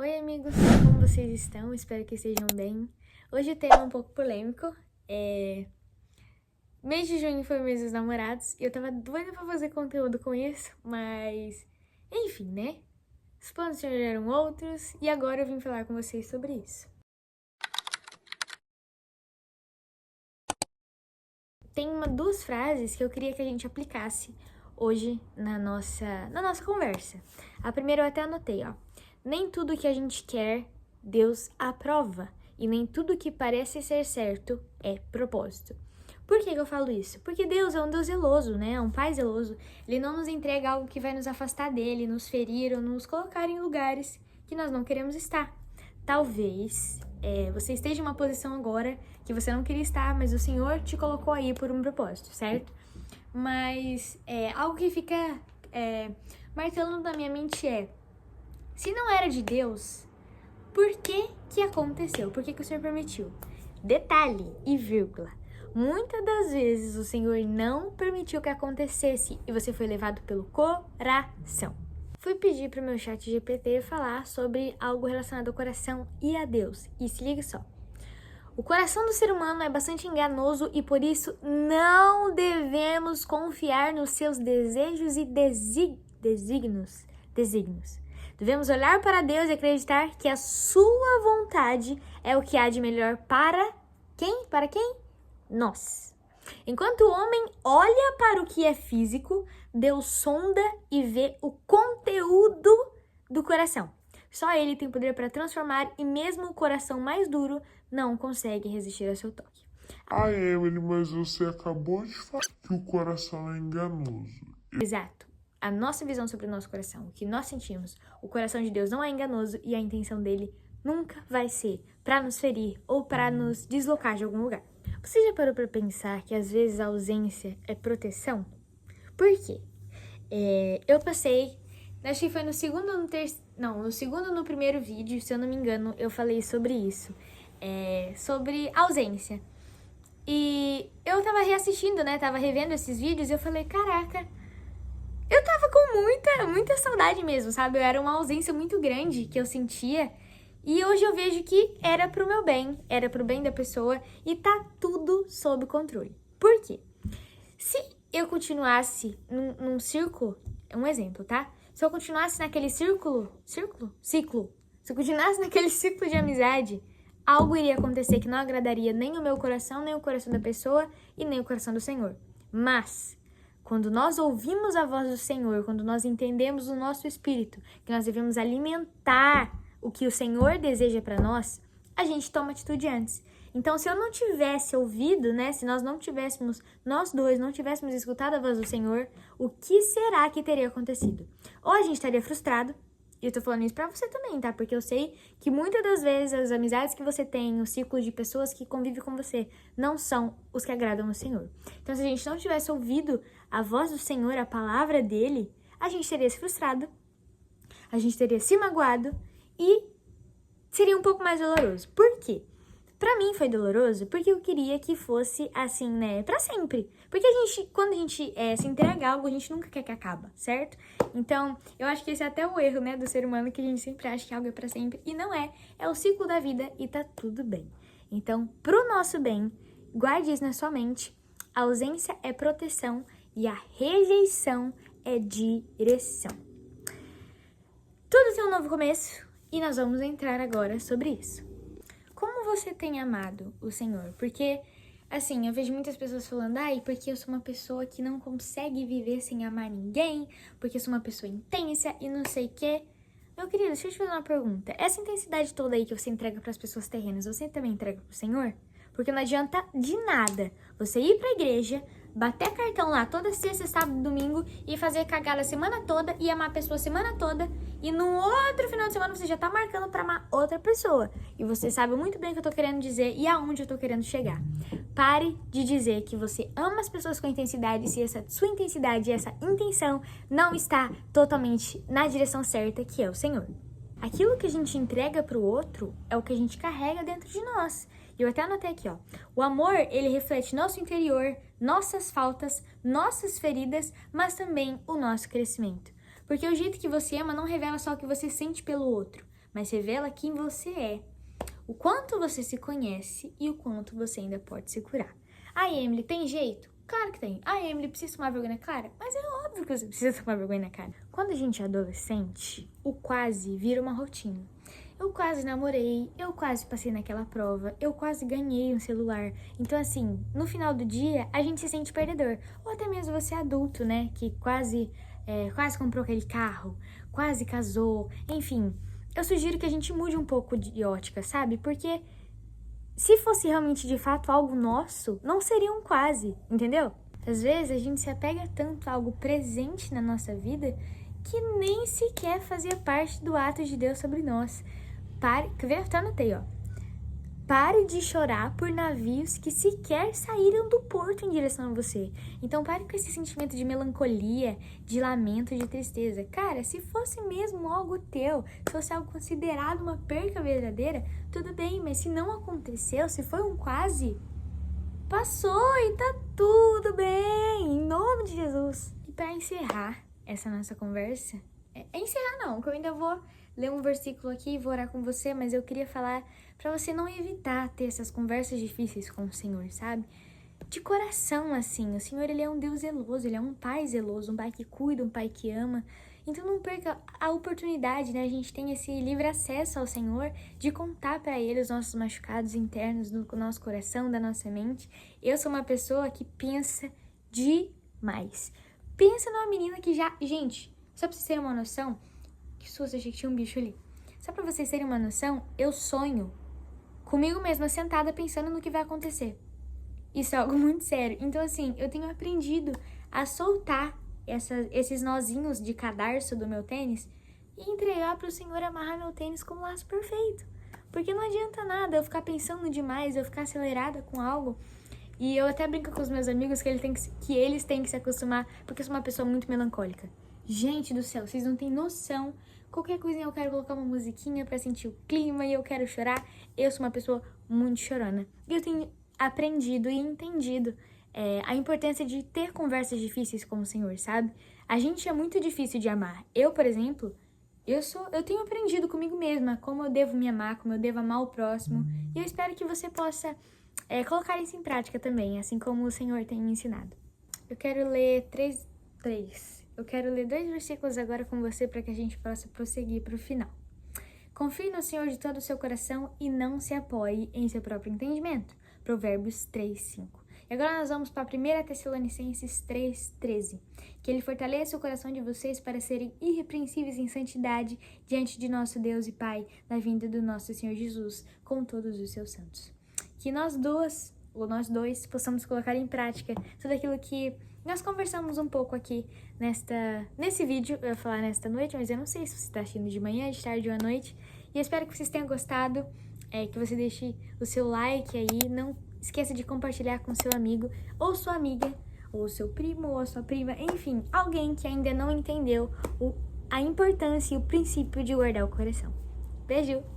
Oi amigos, como vocês estão? Espero que estejam bem. Hoje o tema é um pouco polêmico. Mês de junho foi o mês dos namorados e eu tava doida pra fazer conteúdo com isso, mas enfim, né? Os planos do Senhor eram outros e agora eu vim falar com vocês sobre isso. Tem duas frases que eu queria que a gente aplicasse hoje na nossa conversa. A primeira eu até anotei, ó. Nem tudo que a gente quer, Deus aprova. E nem tudo que parece ser certo é propósito. Por que eu falo isso? Porque Deus é um Deus zeloso, né? É um Pai zeloso. Ele não nos entrega algo que vai nos afastar dele, nos ferir ou nos colocar em lugares que nós não queremos estar. Talvez você esteja em uma posição agora que você não queria estar, mas o Senhor te colocou aí por um propósito, certo? Mas algo que fica martelando na minha mente se não era de Deus, por que aconteceu? Por que o Senhor permitiu? Detalhe e vírgula. Muitas das vezes o Senhor não permitiu que acontecesse e você foi levado pelo coração. Fui pedir para o meu chat GPT falar sobre algo relacionado ao coração e a Deus. E se liga só. O coração do ser humano é bastante enganoso e por isso não devemos confiar nos seus desejos e desígnios. Devemos olhar para Deus e acreditar que a sua vontade é o que há de melhor para quem? Para quem? Nós. Enquanto o homem olha para o que é físico, Deus sonda e vê o conteúdo do coração. Só Ele tem poder para transformar e mesmo o coração mais duro não consegue resistir ao seu toque. Emily, mas você acabou de falar que o coração é enganoso. Exato. A nossa visão sobre o nosso coração, o que nós sentimos, o coração de Deus não é enganoso e a intenção dele nunca vai ser para nos ferir ou para nos deslocar de algum lugar. Você já parou para pensar que às vezes a ausência é proteção? Por quê? Eu passei, acho que foi no segundo ou no primeiro vídeo, se eu não me engano, eu falei sobre isso, sobre ausência. E eu tava reassistindo, né, tava revendo esses vídeos e eu falei, caraca, eu tava com muita saudade mesmo, sabe? Era uma ausência muito grande que eu sentia. E hoje eu vejo que era pro meu bem, era pro bem da pessoa e tá tudo sob controle. Por quê? Se eu continuasse num círculo, um exemplo, tá? Se eu continuasse naquele ciclo. Se eu continuasse naquele ciclo de amizade, algo iria acontecer que não agradaria nem o meu coração, nem o coração da pessoa e nem o coração do Senhor. Mas quando nós ouvimos a voz do Senhor, quando nós entendemos o nosso espírito, que nós devemos alimentar o que o Senhor deseja para nós, a gente toma atitude antes. Então, se eu não tivesse ouvido, né, se nós dois não tivéssemos escutado a voz do Senhor, o que será que teria acontecido? Ou a gente estaria frustrado, e eu tô falando isso pra você também, tá? Porque eu sei que muitas das vezes as amizades que você tem, o ciclo de pessoas que convivem com você, não são os que agradam ao Senhor. Então, se a gente não tivesse ouvido a voz do Senhor, a palavra dele, a gente teria se frustrado, a gente teria se magoado e seria um pouco mais doloroso. Por quê? Pra mim foi doloroso porque eu queria que fosse assim, né, pra sempre. Porque quando a gente se entrega a algo, a gente nunca quer que acabe, certo? Então, eu acho que esse é até o erro, né, do ser humano, que a gente sempre acha que algo é pra sempre. E não é. É o ciclo da vida e tá tudo bem. Então, pro nosso bem, guarde isso na sua mente. A ausência é proteção e a rejeição é direção. Tudo tem um novo começo e nós vamos entrar agora sobre isso. Como você tem amado o Senhor? Porque, assim, eu vejo muitas pessoas falando, porque eu sou uma pessoa que não consegue viver sem amar ninguém, porque eu sou uma pessoa intensa e não sei o quê. Meu querido, deixa eu te fazer uma pergunta. Essa intensidade toda aí que você entrega para as pessoas terrenas, você também entrega pro Senhor? Porque não adianta de nada você ir pra igreja, bater cartão lá toda sexta, sábado, domingo e fazer cagada a semana toda e amar a pessoa a semana toda e no outro final de semana você já tá marcando pra amar outra pessoa. E você sabe muito bem o que eu tô querendo dizer e aonde eu tô querendo chegar. Pare de dizer que você ama as pessoas com intensidade se essa sua intensidade e essa intenção não está totalmente na direção certa, que é o Senhor. Aquilo que a gente entrega pro outro é o que a gente carrega dentro de nós. E eu até anotei aqui, ó. O amor, ele reflete nosso interior, nossas faltas, nossas feridas, mas também o nosso crescimento. Porque o jeito que você ama não revela só o que você sente pelo outro, mas revela quem você é, o quanto você se conhece e o quanto você ainda pode se curar. Emily, tem jeito? Claro que tem. Emily, precisa tomar vergonha na cara? Mas é óbvio que você precisa tomar vergonha na cara. Quando a gente é adolescente, o quase vira uma rotina. Eu quase namorei, eu quase passei naquela prova, eu quase ganhei um celular. Então, assim, no final do dia, a gente se sente perdedor. Ou até mesmo você adulto, né? Que quase comprou aquele carro, quase casou, enfim. Eu sugiro que a gente mude um pouco de ótica, sabe? Porque se fosse realmente de fato algo nosso, não seria um quase, entendeu? Às vezes a gente se apega tanto a algo presente na nossa vida que nem sequer fazia parte do ato de Deus sobre nós. Quer ver? Até anotei, ó. Pare de chorar por navios que sequer saíram do porto em direção a você. Então pare com esse sentimento de melancolia, de lamento, de tristeza. Cara, se fosse mesmo algo teu, se fosse algo considerado uma perca verdadeira, tudo bem, mas se não aconteceu, se foi um quase, passou e tá tudo bem, em nome de Jesus. E para encerrar essa nossa conversa, encerrar não, que eu ainda vou ler um versículo aqui e vou orar com você, mas eu queria falar pra você não evitar ter essas conversas difíceis com o Senhor, sabe? De coração, assim, o Senhor, ele é um Deus zeloso, ele é um pai zeloso, um pai que cuida, um pai que ama. Então não perca a oportunidade, né? A gente tem esse livre acesso ao Senhor de contar pra Ele os nossos machucados internos do nosso coração, da nossa mente. Eu sou uma pessoa que pensa demais. Pensa numa menina que já... Gente, só pra vocês terem uma noção... Que susto, achei que tinha um bicho ali. Só pra vocês terem uma noção, eu sonho comigo mesma sentada pensando no que vai acontecer. Isso é algo muito sério. Então, assim, eu tenho aprendido a soltar esses nozinhos de cadarço do meu tênis e entregar pro Senhor amarrar meu tênis com um laço perfeito. Porque não adianta nada eu ficar pensando demais, eu ficar acelerada com algo. E eu até brinco com os meus amigos que eles têm que se acostumar, porque eu sou uma pessoa muito melancólica. Gente do céu, vocês não têm noção. Qualquer coisinha eu quero colocar uma musiquinha pra sentir o clima e eu quero chorar. Eu sou uma pessoa muito chorona. E eu tenho aprendido e entendido a importância de ter conversas difíceis com o Senhor, sabe? A gente é muito difícil de amar. Eu, por exemplo, eu tenho aprendido comigo mesma como eu devo me amar, como eu devo amar o próximo. E eu espero que você possa colocar isso em prática também, assim como o Senhor tem me ensinado. Eu quero ler Eu quero ler 2 versículos agora com você para que a gente possa prosseguir para o final. Confie no Senhor de todo o seu coração e não se apoie em seu próprio entendimento. Provérbios 3:5. E agora nós vamos para 1 Tessalonicenses 3:13. Que Ele fortaleça o coração de vocês para serem irrepreensíveis em santidade diante de nosso Deus e Pai, na vinda do nosso Senhor Jesus, com todos os seus santos. Que nós dois, possamos colocar em prática tudo aquilo que nós conversamos um pouco aqui nesse vídeo. Eu ia falar nesta noite, mas eu não sei se você está assistindo de manhã, de tarde ou à noite. E eu espero que vocês tenham gostado, que você deixe o seu like aí. Não esqueça de compartilhar com seu amigo ou sua amiga, ou seu primo ou a sua prima, enfim, alguém que ainda não entendeu a importância e o princípio de guardar o coração. Beijo!